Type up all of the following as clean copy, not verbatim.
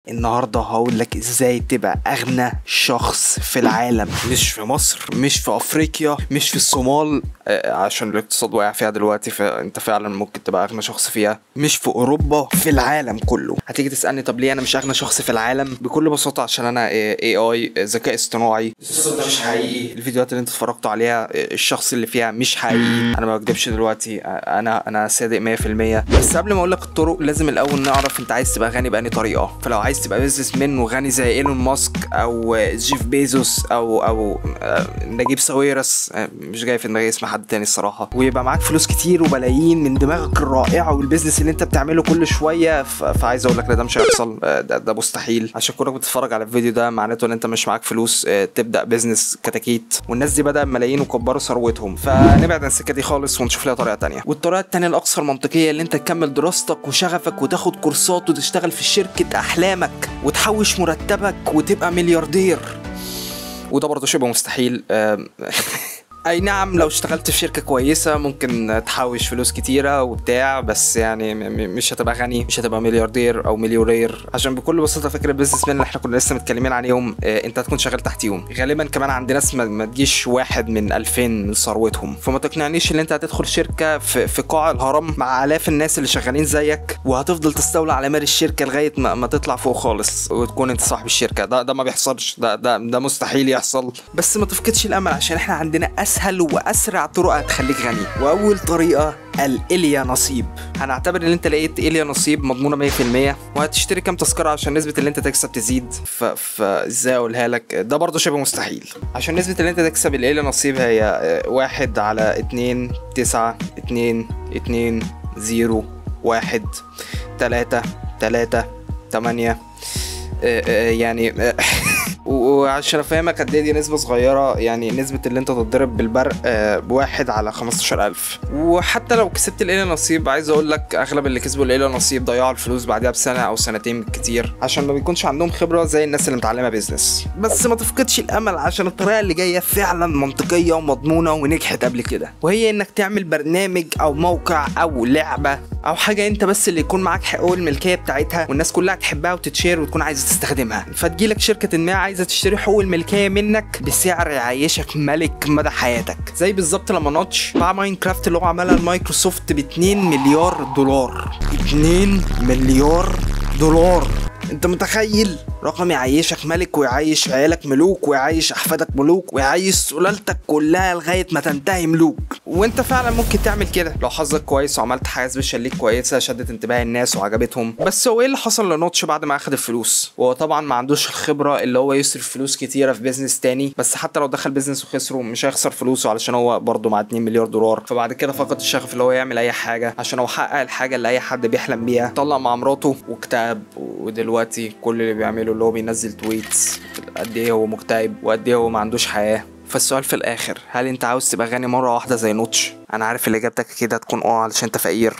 النهارده هقول لك ازاي تبقى اغنى شخص في العالم، مش في مصر، مش في افريقيا، مش في الصومال عشان الاقتصاد واقع فيها دلوقتي، فانت فعلا ممكن تبقى اغنى شخص فيها، مش في اوروبا، في العالم كله. هتيجي تسالني طب ليه انا مش اغنى شخص في العالم؟ بكل بساطه عشان انا اي ذكاء اصطناعي. الصوت ده مش حقيقي، الفيديوهات اللي انت اتفرجتوا عليها الشخص اللي فيها مش حقيقي، انا ما بكدبش دلوقتي، انا صادق 100%. بس قبل ما اقول لك الطرق لازم الاول نعرف انت عايز تبقى غني بأنهي طريقه. فلو عايز تبقى بيزنس مان وغني زي ايلون ماسك او جيف بيزوس او نجيب ساويرس، مش جاي في دماغي اسم حد تاني الصراحه، ويبقى معاك فلوس كتير وبلايين من دماغك الرائعه والبيزنس اللي انت بتعمله كل شويه، فعايز اقول لك ده مش هيحصل، ده مستحيل. عشان كونك بتتفرج على الفيديو ده معناته ان انت مش معاك فلوس تبدا بيزنس كتاكيت، والناس دي بدأ ملايين وكبروا ثروتهم. فنبعد عن السكه دي خالص ونشوف لها طريقه تانية. والطريقه التانية الاكثر منطقيه اللي انت تكمل دراستك وشغفك وتاخد كورسات وتشتغل في شركه احلامك وتحوش مرتبك وتبقى ملياردير، وده برضه شبه مستحيل. اي نعم، لو اشتغلت في شركة كويسة ممكن تحوش فلوس كتيرة وبتاع، بس يعني مش هتبقى غني، مش هتبقى ملياردير او مليونير. عشان بكل بساطة فكرة البيزنس مان اللي احنا كنا لسه متكلمين عليهم، انت هتكون شغال تحتيهم غالبا. كمان عند ناس ما تجيش واحد من 2000 من ثروتهم، فما تقنعنيش ان انت هتدخل شركة في قاع الهرم مع الاف الناس اللي شغالين زيك وهتفضل تستولى على مال الشركة لغاية ما تطلع فوق خالص وتكون انت صاحب الشركة. ده ما بيحصلش، ده مستحيل يحصل. بس ما تفقدش الامل عشان احنا عندنا اسهل واسرع طرق هتخليك غني. واول طريقه الإليا نصيب. هنعتبر ان انت لقيت إليا نصيب مضمونه 100%، وهتشتري كام تذكره عشان نسبه اللي انت تكسب تزيد. فازاي اقولها لك؟ ده برضه شبه مستحيل، عشان نسبه اللي انت تكسب الإليا نصيب هي 1 على 2 9 2 2 0 1 3 3 8 يعني وعشان افهمك قد ايه دي نسبه صغيره، يعني نسبه اللي انت تتضرب بالبرق ب1 على 15,000. وحتى لو كسبت الإليا نصيب، عايز اقول لك اغلب اللي كسبوا الإليا نصيب ضيعوا الفلوس بعدها بسنه او سنتين بالكتير، عشان ما بيكونش عندهم خبره زي الناس اللي متعلمه بيزنس. بس ما تفقدش الامل عشان الطريقه اللي جايه فعلا منطقيه ومضمونه ونجحت قبل كده، وهي انك تعمل برنامج او موقع او لعبه او حاجه انت بس اللي يكون معاك حقوق الملكيه بتاعتها والناس كلها تحبها وتتشير وتكون عايزه تستخدمها. فتجيلك شركه ما عايزه تشتري حقوق الملكيه منك بسعر يعيشك ملك مدى حياتك، زي بالظبط لما نوتش باع ماينكرافت اللي هو عملها المايكروسوفت ب2 مليار دولار. 2 مليار دولار، انت متخيل؟ رقم يعيشك ملك ويعيش عيالك ملوك ويعيش احفادك ملوك ويعيش سلالتك كلها لغايه ما تنتهي ملوك. وانت فعلا ممكن تعمل كده لو حظك كويس وعملت حاجه سبيشال ليك كويسه شدت انتباه الناس وعجبتهم. بس هو ايه اللي حصل لنوتش بعد ما اخد الفلوس؟ وهو طبعا ما عندوش الخبره اللي هو يصرف فلوس كتيره في بيزنس تاني، بس حتى لو دخل بيزنس وخسره مش هيخسر فلوسه علشان هو برضه مع 2 مليار دولار. فبعد كده فقد الشغف اللي هو يعمل اي حاجه، عشان هو حقق الحاجه اللي اي حد بيحلم بيها. طلق مع مراته واكتئب، ودلوقتي كل اللي بيعمله اللي هو بينزل تويتس قد ايه هو مكتئب وقد ايه هو ما عندوش حياه. فالسؤال في الاخر، هل انت عاوز تبقى غني مره واحده زي نوتش؟ انا عارف اللي اجابتك اكيد هتكون علشان انت فقير،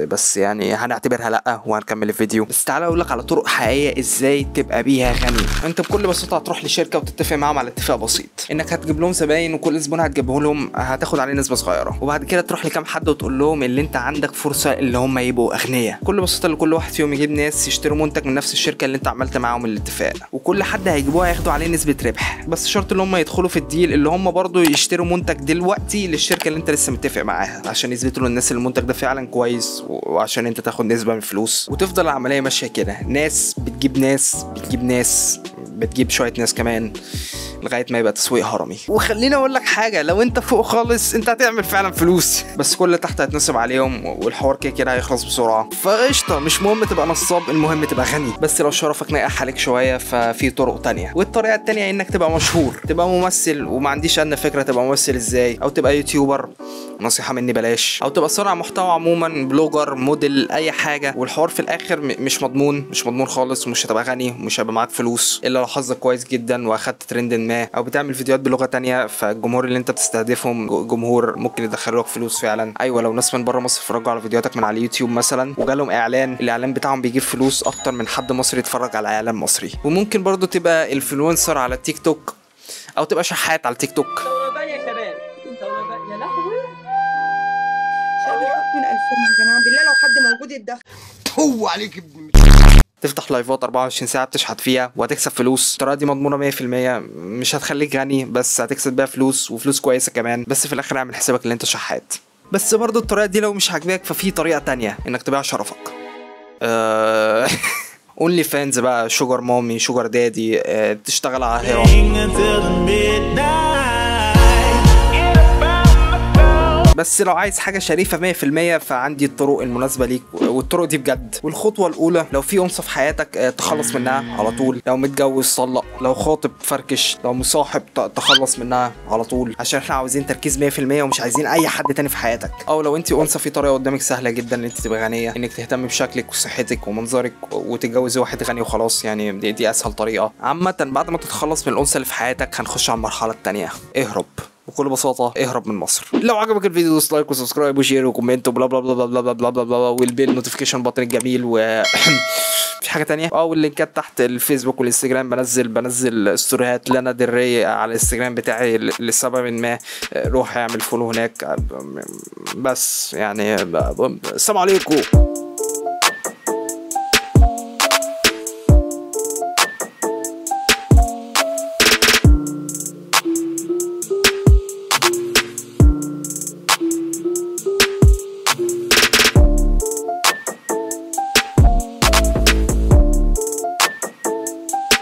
بس يعني هنعتبرها لا وهنكمل الفيديو. بس تعالى اقول لك على طرق حقيقيه ازاي تبقى بيها غني. انت بكل بساطه هتروح لشركه وتتفق معاهم على اتفاق بسيط انك هتجيب لهم زباين، وكل زبون هتجيبه لهم هتاخد عليه نسبه صغيره، وبعد كده تروح لكام حد وتقول لهم اللي انت عندك فرصه اللي هم يبقوا اغنياء. بكل بساطه اللي كل واحد فيهم يجيب ناس يشتروا منتج من نفس الشركه اللي انت عملت معاهم الاتفاق، وكل حد هيجيبوها ياخدوا عليه نسبه ربح، بس شرط ان هم يدخلوا في الديل اللي هم برضو يشتروا منتج دلوقتي للشركه اللي انت لسه متفق معاها، عشان يثبتوا للناس المنتج ده فعلا كويس وعشان انت تاخد نسبه من الفلوس. وتفضل العمليه ماشيه كده، ناس بتجيب ناس بتجيب ناس بتجيب شويه ناس كمان لغايه ما يبقى تسويق هرمي. وخليني اقول لك حاجه، لو انت فوق خالص انت هتعمل فعلا فلوس، بس كل اللي تحت هيتنصب عليهم والحوار كده هيخلص بسرعه. فقشطه، مش مهم تبقى نصاب، المهم تبقى غني. بس لو شرفك ناقح عليك شويه ففي طرق تانية. والطريقه التانية انك تبقى مشهور، تبقى ممثل، وما عنديش ادنى فكره تبقى ممثل ازاي، او تبقى يوتيوبر، نصيحه مني بلاش، او تبقى صانع محتوى عموما، بلوجر، موديل، اي حاجه. والحوار في الاخر مش مضمون خالص، ومش هتبقى غني ومش هيبقى معاك فلوس الا لو حظك كويس جدا واخدت ترند ما، او بتعمل فيديوهات بلغه تانية فالجمهور اللي انت بتستهدفهم جمهور ممكن يدخلوا لك فلوس فعلا. ايوه، لو ناس من بره مصر اتفرجوا على فيديوهاتك من على اليوتيوب مثلا وجالهم اعلان، الاعلان بتاعهم بيجيب فلوس اكتر من حد مصري يتفرج على اعلان مصري. وممكن برضو تبقى انفلونسر على التيك توك، او تبقى شحات على التيك توك. يا شباب، يا لهوي، شباب من 2000 يا جماعه بالله، لو حد موجود يتدخل. هو عليك ابن تفتح لايفات 24 ساعه بتشحت فيها وهتكسب فلوس. الطريقه دي مضمونه 100%، مش هتخليك غني بس هتكسب بيها فلوس وفلوس كويسه كمان، بس في الاخر اعمل حسابك ان انت شحات. بس برضو الطريقه دي لو مش عاجباك ففي طريقه تانية انك تبيع شرفك. اونلي فانز بقى، شوجر مامي، شوجر دادي، تشتغل على هيرا. بس لو عايز حاجه شريفه 100% فعندي الطرق المناسبه ليك، والطرق دي بجد. والخطوه الاولى، لو في انثى في حياتك تخلص منها على طول. لو متجوز طلق، لو خاطب فركش، لو مصاحب تخلص منها على طول، عشان احنا عاوزين تركيز 100% ومش عايزين اي حد تاني في حياتك. او لو انت انثى، في طريقه قدامك سهله جدا ان انت تبقى غنيه، انك تهتم بشكلك وصحتك ومنظرك وتتجوزي واحد غني وخلاص. يعني دي اسهل طريقه. عامه بعد ما تتخلص من الانثى اللي في حياتك هنخش على المرحله الثانيه، اهرب. بكل بساطه اهرب من مصر. لو عجبك الفيديو دوس لايك وسبسكرايب وشير وكومنت وبلا بلا بلا بلا بلا بلا بلا بلا، والبيل نوتيفيكيشن بطن الجميل و في حاجه تانية. واللينكات تحت، الفيسبوك والانستجرام. بنزل ستوريات لانا ديل ري على الانستجرام بتاعي لسبب ما. روح اعمل فولو هناك. بس يعني السلام عليكم.